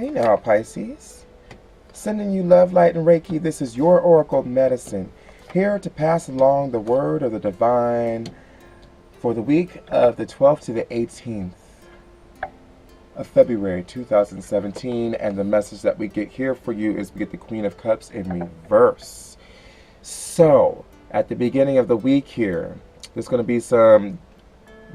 Hey now, Pisces. Sending you love, light, and Reiki. This is your Oracle Medicine, here to pass along the word of the divine for the week of the 12th to the 18th of February 2017. And the message that we get here for you is we get the Queen of Cups in reverse. So, at the beginning of the week here, there's going to be some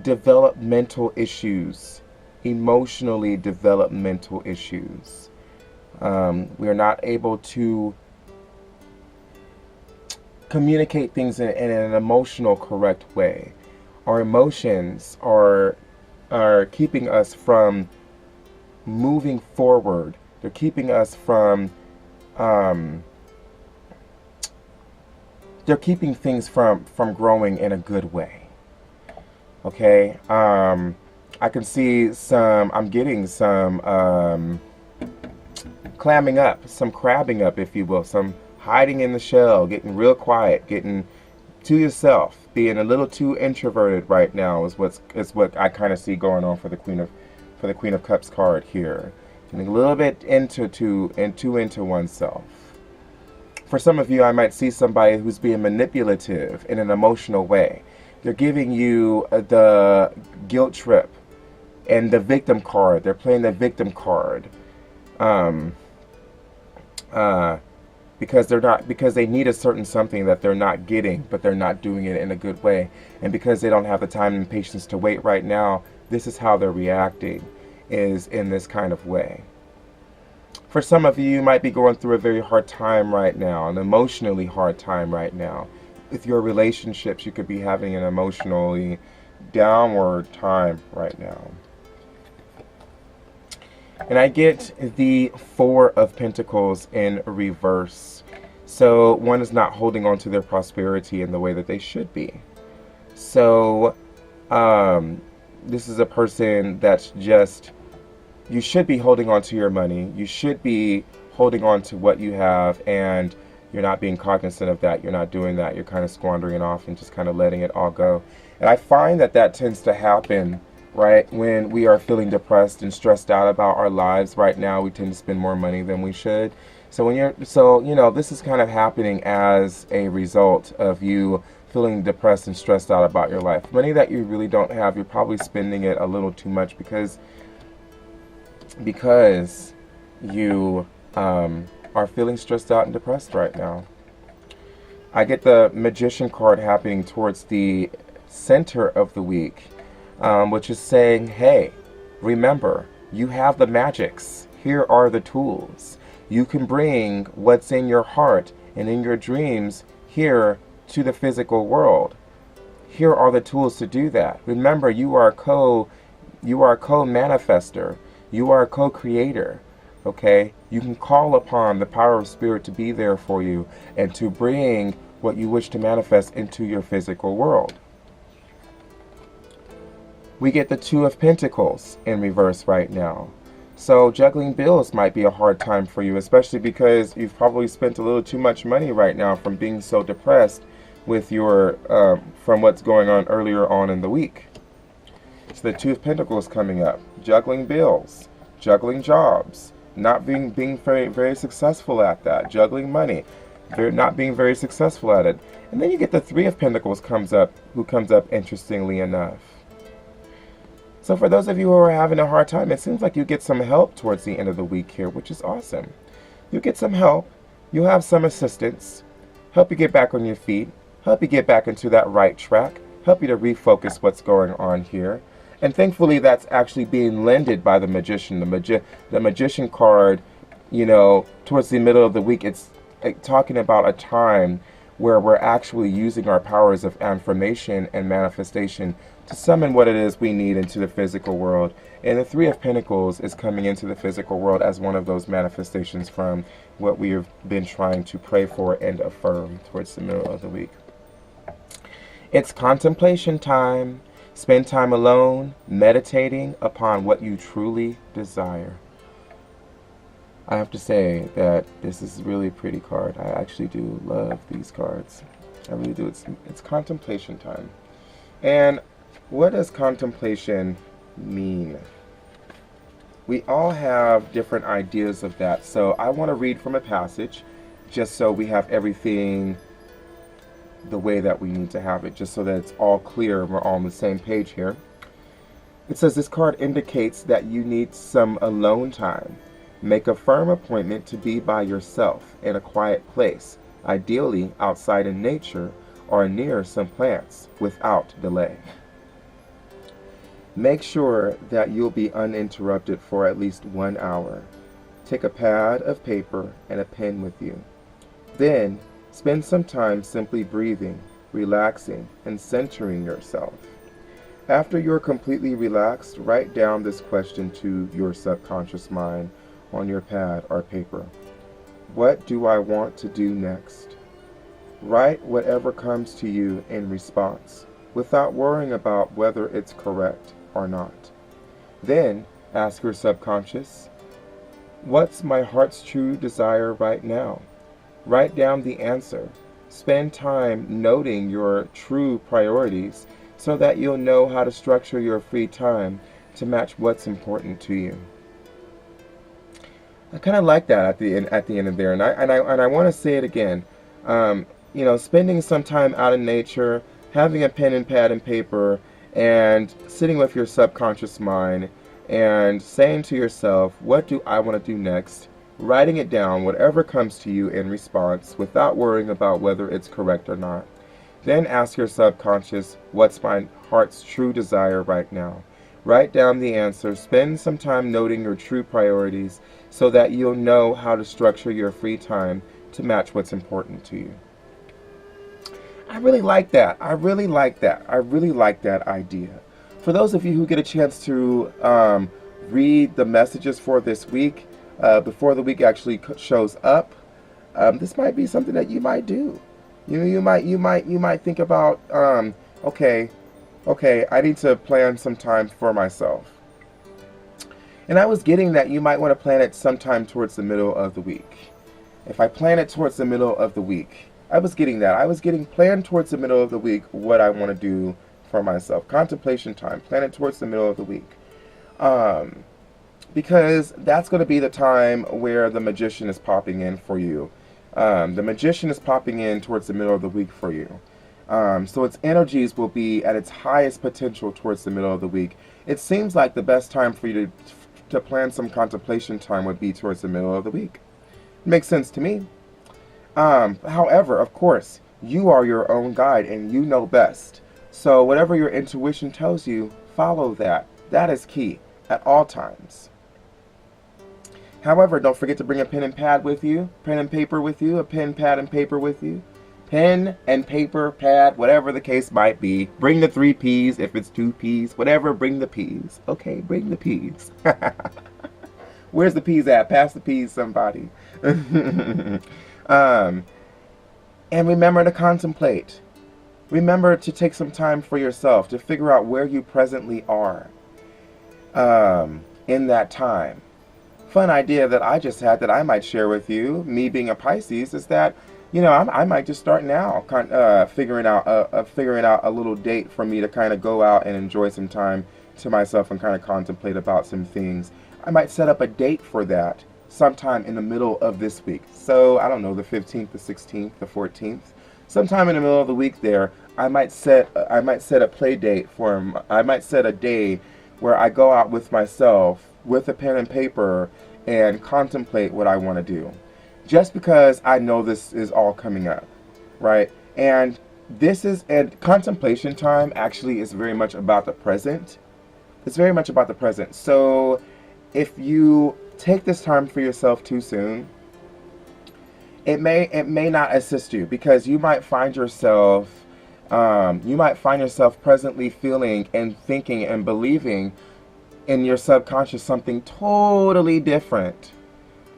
developmental issues, emotionally developmental issues. We are not able to communicate things in an emotional correct way. Our emotions are keeping us from moving forward. They're keeping us from they're keeping things from growing in a good way. Okay, I can see I'm getting some clamming up, some crabbing up, if you will, some hiding in the shell, getting real quiet, getting to yourself, being a little too introverted right now is what I kind of see going on for the Queen of Cups card here. Getting a little bit into oneself. For some of you, I might see somebody who's being manipulative in an emotional way. They're giving you the guilt trip and the victim card. They're playing the victim card. Because they need a certain something that they're not getting, but they're not doing it in a good way. And because they don't have the time and patience to wait right now, this is how they're reacting, is in this kind of way. For some of you, you might be going through a very hard time right now, an emotionally hard time right now. With your relationships, you could be having an emotionally downward time right now. And I get the Four of Pentacles in reverse. So one is not holding on to their prosperity in the way that they should be. So this is a person that's just, you should be holding on to your money. You should be holding on to what you have, and you're not being cognizant of that. You're not doing that. You're kind of squandering it off and just kind of letting it all go. And I find that that tends to happen right when we are feeling depressed and stressed out about our lives. Right now, we tend to spend more money than we should. So this is kind of happening as a result of you feeling depressed and stressed out about your life. Money that you really don't have, you're probably spending it a little too much because you are feeling stressed out and depressed right now. I get the Magician card happening towards the center of the week. Which is saying, hey, remember, you have the magics. Here are the tools. You can bring what's in your heart and in your dreams here to the physical world. Here are the tools to do that. Remember, you are a co-manifester. You are a co-creator. Okay? You can call upon the power of spirit to be there for you and to bring what you wish to manifest into your physical world. We get the Two of Pentacles in reverse right now. So juggling bills might be a hard time for you, especially because you've probably spent a little too much money right now from being so depressed with your from what's going on earlier on in the week. So the Two of Pentacles coming up. Juggling bills, juggling jobs, not being very, very successful at that, juggling money, not being very successful at it. And then you get the Three of Pentacles who comes up interestingly enough. So for those of you who are having a hard time, it seems like you get some help towards the end of the week here, which is awesome. You get some help. You'll have some assistance. Help you get back on your feet. Help you get back into that right track. Help you to refocus what's going on here. And thankfully, that's actually being lended by the Magician. The Magician card, towards the middle of the week, it's talking about a time where we're actually using our powers of affirmation and manifestation to summon what it is we need into the physical world. And the Three of Pentacles is coming into the physical world as one of those manifestations from what we have been trying to pray for and affirm towards the middle of the week. It's contemplation time. Spend time alone, meditating upon what you truly desire. I have to say that this is a really pretty card. I actually do love these cards. I really do. It's contemplation time. And what does contemplation mean? We all have different ideas of that. So I want to read from a passage just so we have everything the way that we need to have it, just so that it's all clear and we're all on the same page here. It says this card indicates that you need some alone time. Make a firm appointment to be by yourself in a quiet place, ideally outside in nature or near some plants, without delay. Make sure that you'll be uninterrupted for at least 1 hour. Take a pad of paper and a pen with you. Then, spend some time simply breathing, relaxing, and centering yourself. After you're completely relaxed, write down this question to your subconscious mind on your pad or paper. What do I want to do next? Write whatever comes to you in response, without worrying about whether it's correct or not. Then, ask your subconscious, what's my heart's true desire right now? Write down the answer. Spend time noting your true priorities so that you'll know how to structure your free time to match what's important to you. I kind of like that at the end of there, and I want to say it again. Spending some time out in nature, having a pen and pad and paper, and sitting with your subconscious mind and saying to yourself, what do I want to do next? Writing it down, whatever comes to you in response, without worrying about whether it's correct or not. Then ask your subconscious, what's my heart's true desire right now? Write down the answer. Spend some time noting your true priorities so that you'll know how to structure your free time to match what's important to you. I really like that. I really like that. I really like that idea. For those of you who get a chance to read the messages for this week, before the week actually shows up, this might be something that you might do. You might think about, okay, I need to plan some time for myself. And I was getting that you might want to plan it sometime towards the middle of the week. If I plan it towards the middle of the week, I was getting that. I was getting planned towards the middle of the week what I want to do for myself. Contemplation time, plan it towards the middle of the week. Because that's going to be the time where the magician is popping in for you. The magician is popping in towards the middle of the week for you. So its energies will be at its highest potential towards the middle of the week. It seems like the best time for you to plan some contemplation time would be towards the middle of the week. Makes sense to me. However, of course, you are your own guide and you know best. So whatever your intuition tells you, follow that. That is key at all times. However, don't forget to bring a pen and pad with you, pen and paper with you, a pen, pad, and paper with you. Pen and paper, pad, whatever the case might be. Bring the 3 P's if it's 2 P's, whatever, bring the P's. Okay, bring the P's. Where's the P's at? Pass the P's, somebody. And remember to contemplate. Remember to take some time for yourself to figure out where you presently are in that time. Fun idea that I just had that I might share with you, me being a Pisces, is that, I might just start now figuring out a little date for me to kind of go out and enjoy some time to myself and kind of contemplate about some things. I might set up a date for that sometime in the middle of this week. So, I don't know, the 15th, the 16th, the 14th. Sometime in the middle of the week there, I might set a play date I might set a day where I go out with myself with a pen and paper and contemplate what I want to do. Just because I know this is all coming up, right? And contemplation time actually is very much about the present. It's very much about the present. So if you take this time for yourself too soon, it may not assist you, because you might find yourself presently feeling and thinking and believing in your subconscious something totally different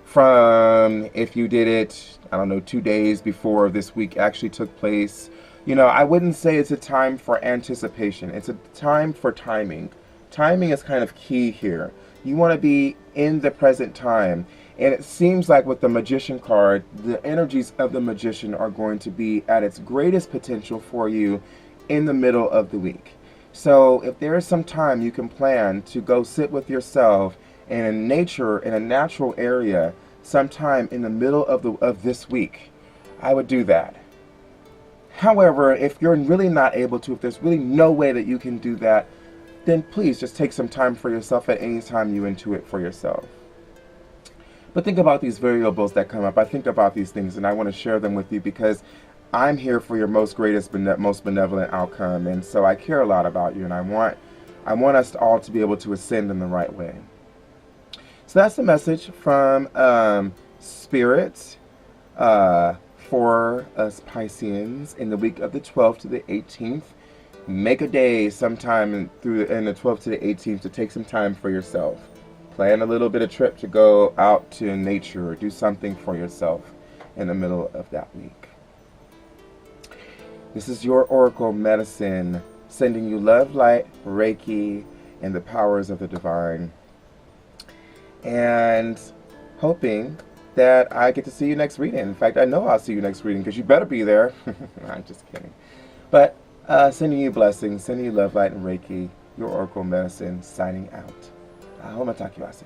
from if you did it, 2 days before this week actually took place. I wouldn't say it's a time for anticipation. It's a time for timing. Timing is kind of key here. You want to be in the present time. And it seems like with the Magician card, the energies of the Magician are going to be at its greatest potential for you in the middle of the week. So if there is some time you can plan to go sit with yourself and in nature, in a natural area, sometime in the middle of this week, I would do that. However, if you're really not able to, if there's really no way that you can do that, then please just take some time for yourself at any time you intuit for yourself. But think about these variables that come up. I think about these things and I want to share them with you because I'm here for your most benevolent outcome, and so I care a lot about you, and I want us all to be able to ascend in the right way. So that's the message from Spirit for us Pisceans in the week of the 12th to the 18th. Make a day sometime in the 12th to the 18th to take some time for yourself. Plan a little bit of trip to go out to nature or do something for yourself in the middle of that week. This is your Oracle Medicine, sending you love, light, Reiki, and the powers of the divine. And hoping that I get to see you next reading. In fact, I know I'll see you next reading because you better be there. I'm just kidding. But sending you blessings, sending you love, light, and Reiki, your Oracle Medicine, signing out. Ahoma Takiwase.